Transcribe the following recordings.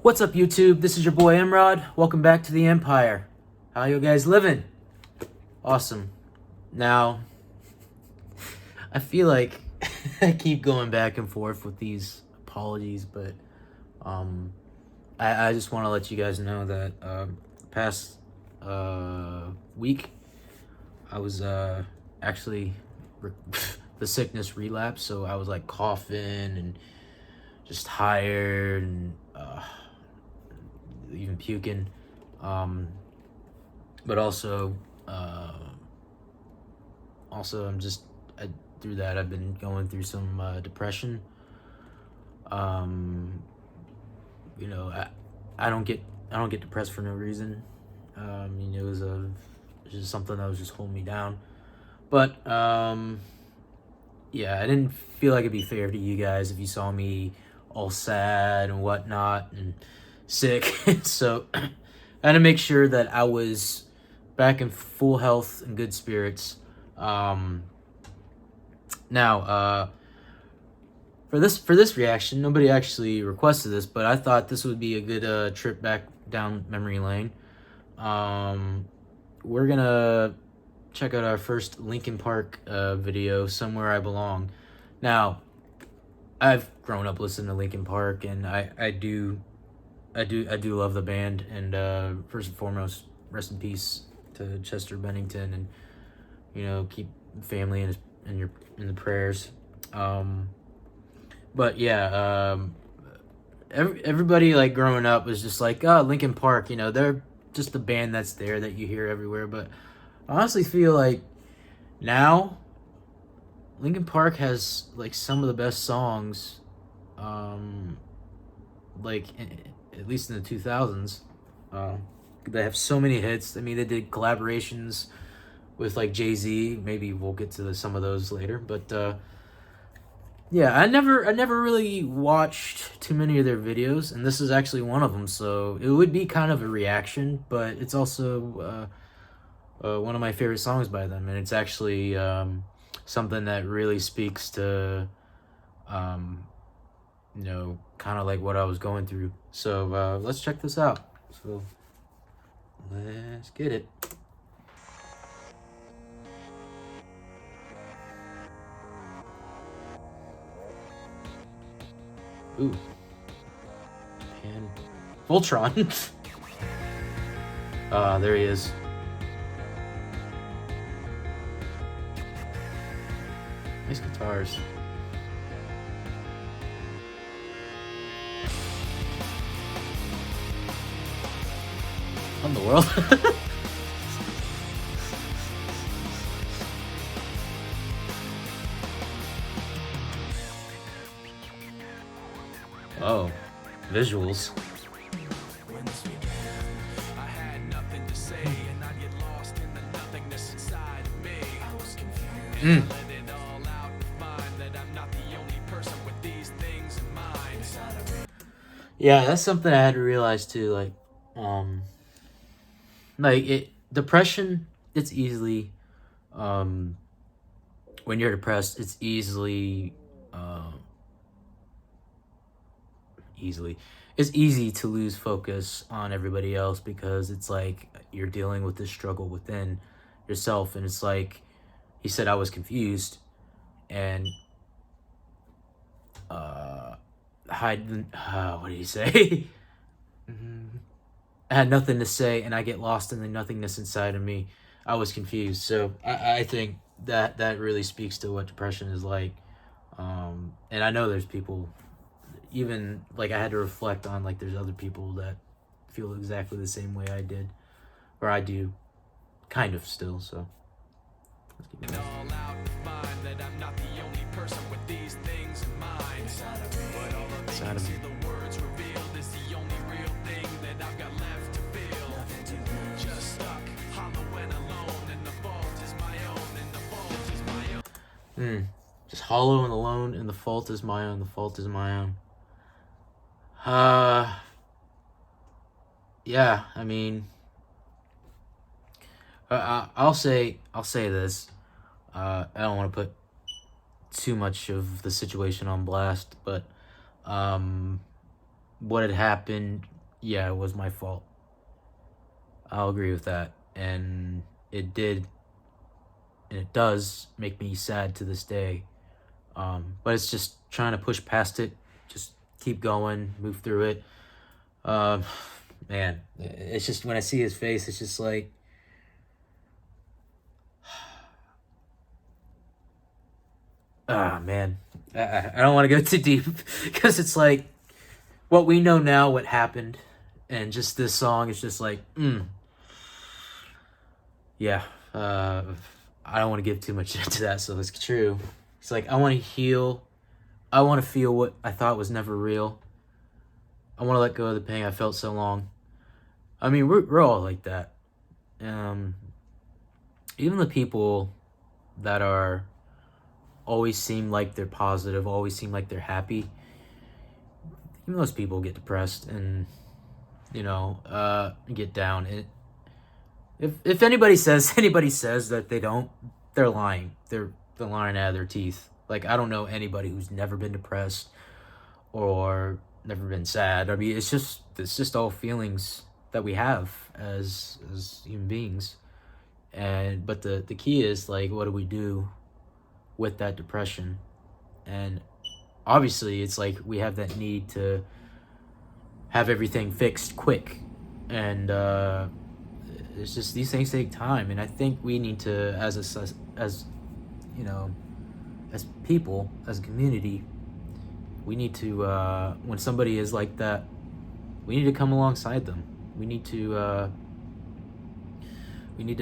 What's up, YouTube? This is your boy Emrod. Welcome back to the Empire. How you guys living? Awesome. Now, I feel like I keep going back and forth with these apologies, but I just want to let you guys know that past week I was actually the sickness relapsed, so I was like coughing and just tired and even puking, but also through that I've been going through some depression. You know, I don't get depressed for no reason. It was just something that was just holding me down. But yeah, I didn't feel like it'd be fair to you guys if you saw me all sad and whatnot and sick. So I had to make sure that I was back in full health and good spirits. Now, for this reaction, nobody actually requested this, but I thought this would be a good trip back down memory lane. We're gonna check out our first Linkin Park video, "Somewhere I Belong." Now, I've grown up listening to Linkin Park, and I do love the band. And first and foremost, rest in peace to Chester Bennington, and keep family in the prayers. But yeah, everybody like growing up was just like, oh, Linkin Park, they're just the band that's there that you hear everywhere. But I honestly feel like now Linkin Park has like some of the best songs, like at least in the 2000s. They have so many hits. I mean, they did collaborations with like Jay-Z. Maybe we'll get to some of those later. But yeah, I never really watched too many of their videos, and this is actually one of them. So it would be kind of a reaction, but it's also one of my favorite songs by them, and it's actually something that really speaks to kind of like what I was going through. So let's check this out. So let's get it. Ooh. And Voltron. There he is. Nice guitars. What in the world? Oh, visuals. Yeah, that's something I had to realize too. Depression. It's easily, when you're depressed, it's it's easy to lose focus on everybody else, because it's like you're dealing with this struggle within yourself. And it's like he said, I was confused and what did he say? I had nothing to say, and I get lost in the nothingness inside of me. I was confused. So I think that really speaks to what depression is like. And I know there's people, even like I had to reflect on like there's other people that feel exactly the same way I did, or I do, kind of still. So let's keep going. Inside of me. Just hollow and alone, and the fault is my own. The fault is my own. Yeah. I mean, I'll say this. I don't want to put too much of the situation on blast, but what had happened yeah, it was my fault. I'll agree with that. And it did, and it does make me sad to this day. But it's just trying to push past it, just keep going, move through it. Um, Man, it's just when I see his face, it's just like, man, I don't want to go too deep because it's like what we know now, what happened, and just this song is just like, yeah. I don't want to give too much into that, so it's true. It's like I want to heal. I want to feel what I thought was never real. I want to let go of the pain I felt so long. I mean, we're all like that. Um, Even the people that are always seem like they're positive, always seem like they're happy. Even those people get depressed and get down. And if anybody says that they don't, they're lying. They're lying out of their teeth. Like I don't know anybody who's never been depressed or never been sad. I mean, it's just all feelings that we have as human beings. But the key is like, what do we do with that depression? And obviously, it's like we have that need to have everything fixed quick, and it's just these things take time. And I think we need to, as you know, as people, as a community, we need to when somebody is like that, we need to come alongside them. We need to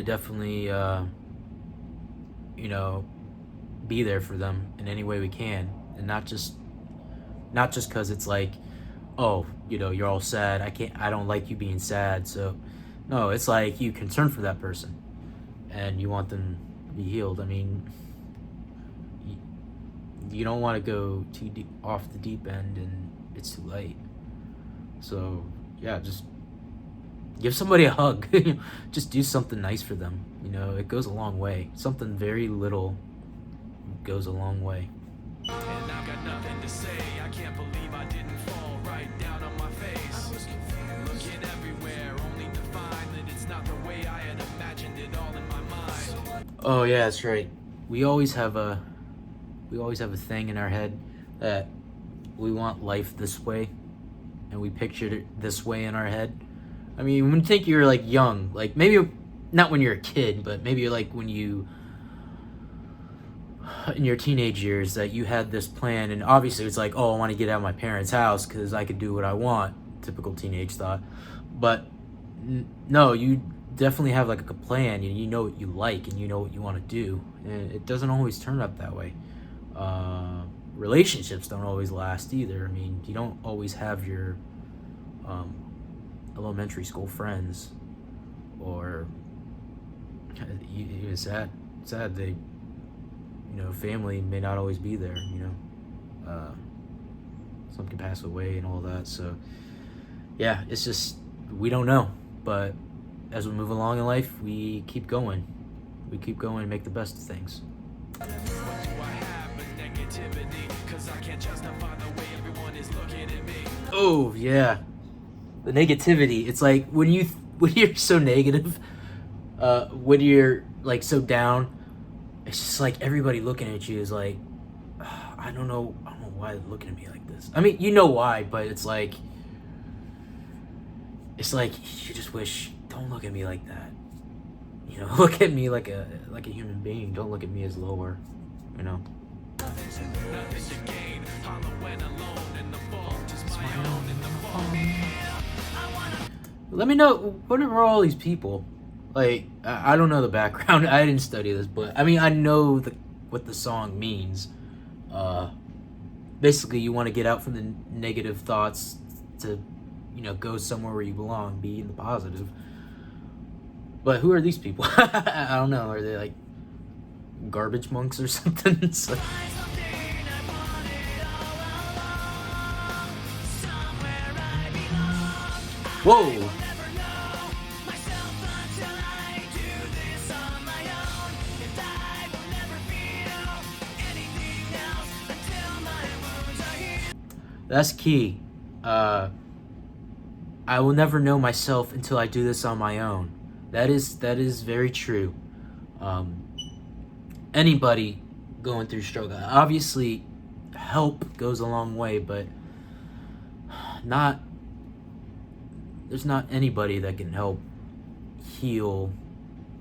definitely be there for them in any way we can, and not just because it's like, oh, you're all sad, I don't like you being sad. So no, it's like you concern for that person and you want them to be healed. I mean, you don't want to go too deep off the deep end and it's too late. So yeah, just give somebody a hug. Just do something nice for them. It goes a long way. Something very little goes a long way. And I've got nothing to say. I can't believe I didn't fall right down on my face. I was confused, looking everywhere, only to find that it's not the way I had imagined it all in my mind. Oh yeah, that's right. We always have a thing in our head that we want life this way, and we pictured it this way in our head. I mean, when you think you're like young, like maybe not when you're a kid, but maybe like when you in your teenage years, that you had this plan, and obviously it's like, oh, I want to get out of my parents' house because I could do what I want. Typical teenage thought. But no, you definitely have like a plan. You know what you like and you know what you want to do, and it doesn't always turn up that way. Relationships don't always last either. I mean, you don't always have your elementary school friends, or even sad they family may not always be there. Some can pass away and all that. So yeah, it's just, we don't know. But as we move along in life, we keep going and make the best of things. Oh yeah, the negativity. It's like when you're so negative, when you're like so down, it's just like everybody looking at you is like, I don't know why they're looking at me like this. I mean, you know why, but it's like you just wish, don't look at me like that. Look at me like a human being. Don't look at me as lower. Let me know, what are all these people? Like, I don't know the background. I didn't study this, but I mean, I know what the song means. Basically, you want to get out from the negative thoughts to, go somewhere where you belong, be in the positive. But who are these people? I don't know. Are they like garbage monks or something? So. Whoa. That's key. I will never know myself until I do this on my own. That is very true. Um, Anybody going through struggle, obviously, help goes a long way, but not there's not anybody that can help heal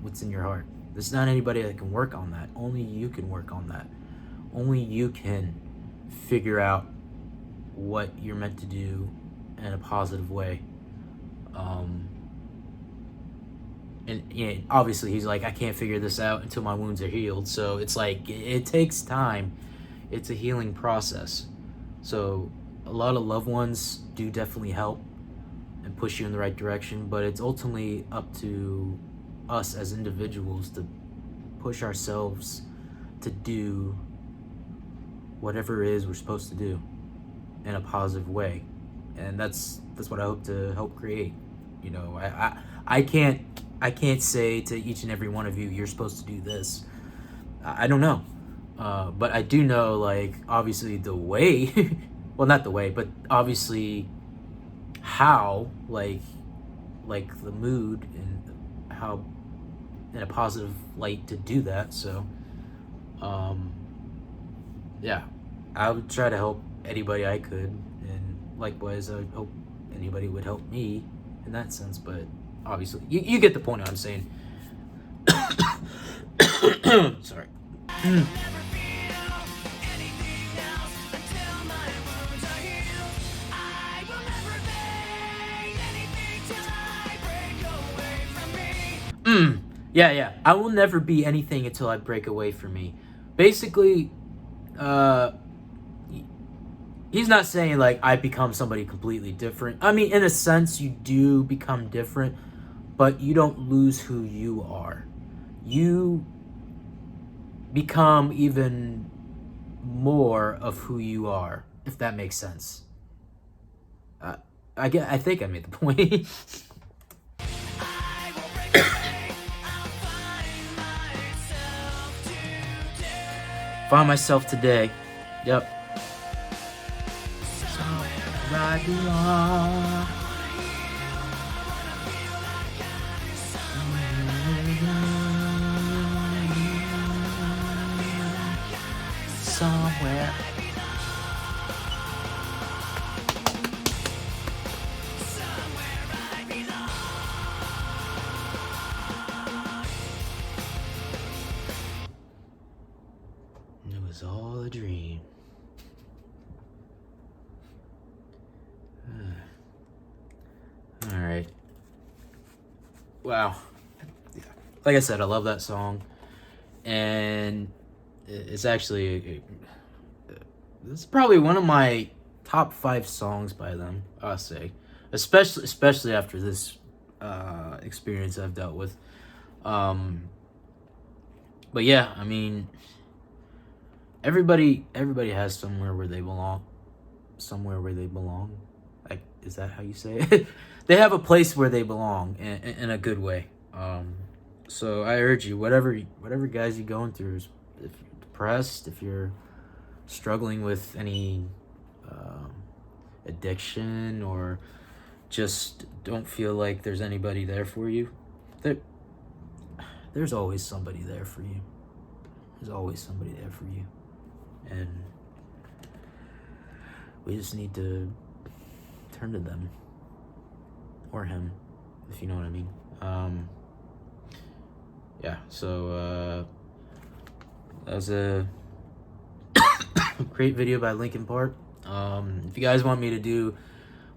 what's in your heart. There's not anybody that can work on that. Only you can work on that. Only you can figure out what you're meant to do in a positive way. And obviously he's like, I can't figure this out until my wounds are healed. So it's like, it takes time. It's a healing process. So a lot of loved ones do definitely help and push you in the right direction, but it's ultimately up to us as individuals to push ourselves to do whatever it is we're supposed to do in a positive way. And that's what I hope to help create. I can't say to each and every one of you, you're supposed to do this. I don't know. But I do know, like, obviously the way, well, not the way, but obviously how, like the mood and how in a positive light to do that. So, yeah, I would try to help anybody I could. And likewise, I would hope anybody would help me in that sense, but obviously, you get the point I'm saying. Sorry. Yeah. I will never be anything until I break away from me. Basically, he's not saying like I become somebody completely different. I mean, in a sense, you do become different, but you don't lose who you are. You become even more of who you are, if that makes sense. I think I made the point. Find myself today. Yep. Somewhere I belong. Somewhere. It was all a dream. All right. Wow. Like I said, I love that song, and it's actually it's probably one of my top 5 songs by them. I'll say, especially after this experience I've dealt with. But yeah, I mean, everybody has somewhere where they belong. Somewhere where they belong. Like, is that how you say it? They have a place where they belong in a good way. So I urge you, whatever guys you're going through, if you're depressed, if you're struggling with any addiction, or just don't feel like there's anybody there for you, there's always somebody there for you. There's always somebody there for you. And we just need to turn to them. Or him, if you know what I mean. Yeah, so that was a great video by Linkin Park. If you guys want me to do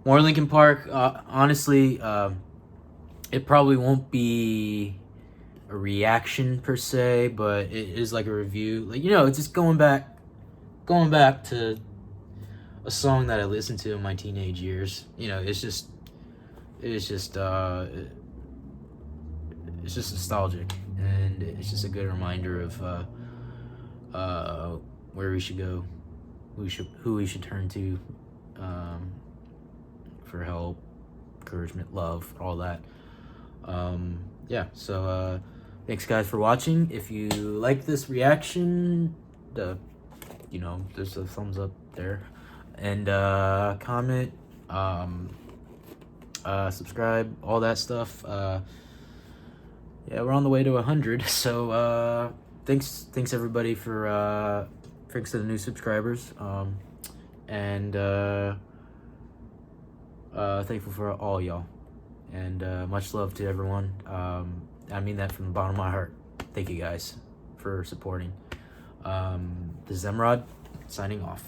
more Linkin Park, honestly, it probably won't be a reaction per se, but it is like a review. Like, it's just going back to a song that I listened to in my teenage years. It's just nostalgic, and it's just a good reminder of where we should go, who we should turn to for help, encouragement, love, all that. Yeah, so thanks guys for watching. If you like this reaction, there's a thumbs up there, and comment. subscribe, all that stuff. Yeah, we're on the way to 100. So thanks everybody for thanks to the new subscribers. And thankful for all y'all. And much love to everyone. I mean that from the bottom of my heart. Thank you guys for supporting. This is Emrod signing off.